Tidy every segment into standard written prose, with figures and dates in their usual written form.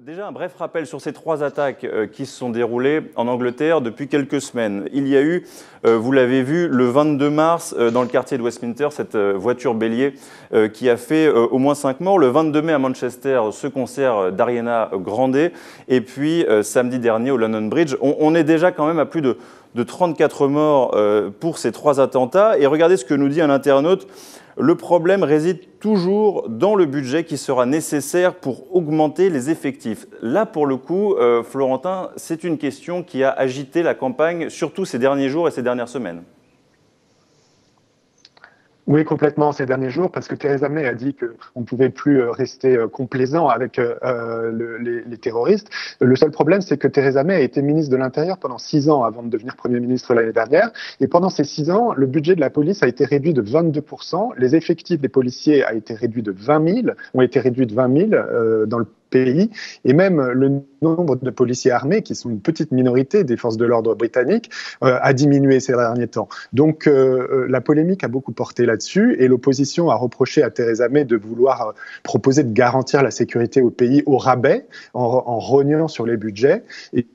Déjà un bref rappel sur ces trois attaques qui se sont déroulées en Angleterre depuis quelques semaines. Il y a eu, vous l'avez vu, le 22 mars dans le quartier de Westminster, cette voiture bélier qui a fait au moins 5 morts. Le 22 mai à Manchester, ce concert d'Ariana Grande. Et puis samedi dernier au London Bridge. On est déjà quand même à plus de 34 morts pour ces trois attentats. Et regardez ce que nous dit un internaute. Le problème réside toujours dans le budget qui sera nécessaire pour augmenter les effectifs. Là, pour le coup, Florentin, c'est une question qui a agité la campagne, surtout ces derniers jours et ces dernières semaines. Oui, complètement ces derniers jours, parce que Theresa May a dit qu'on ne pouvait plus rester complaisant avec les terroristes. Le seul problème, c'est que Theresa May a été ministre de l'Intérieur pendant 6 ans avant de devenir Premier ministre l'année dernière. Et pendant ces 6 ans, le budget de la police a été réduit de 22%. Les effectifs des policiers ont été réduits de 20 000 dans le pays, et même le nombre de policiers armés, qui sont une petite minorité des forces de l'ordre britanniques, a diminué ces derniers temps. Donc la polémique a beaucoup porté là-dessus, et l'opposition a reproché à Theresa May de vouloir proposer de garantir la sécurité au pays au rabais, en rognant sur les budgets,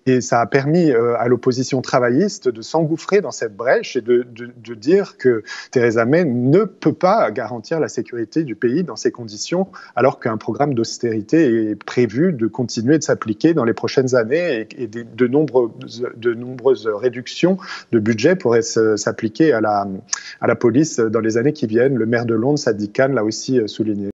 et ça a permis à l'opposition travailliste de s'engouffrer dans cette brèche et de dire que Theresa May ne peut pas garantir la sécurité du pays dans ces conditions, alors qu'un programme d'austérité est prévu de continuer de s'appliquer dans les prochaines années, et de nombreuses réductions de budget pourraient s'appliquer à la police dans les années qui viennent. Le maire de Londres, Sadiq Khan, l'a aussi souligné.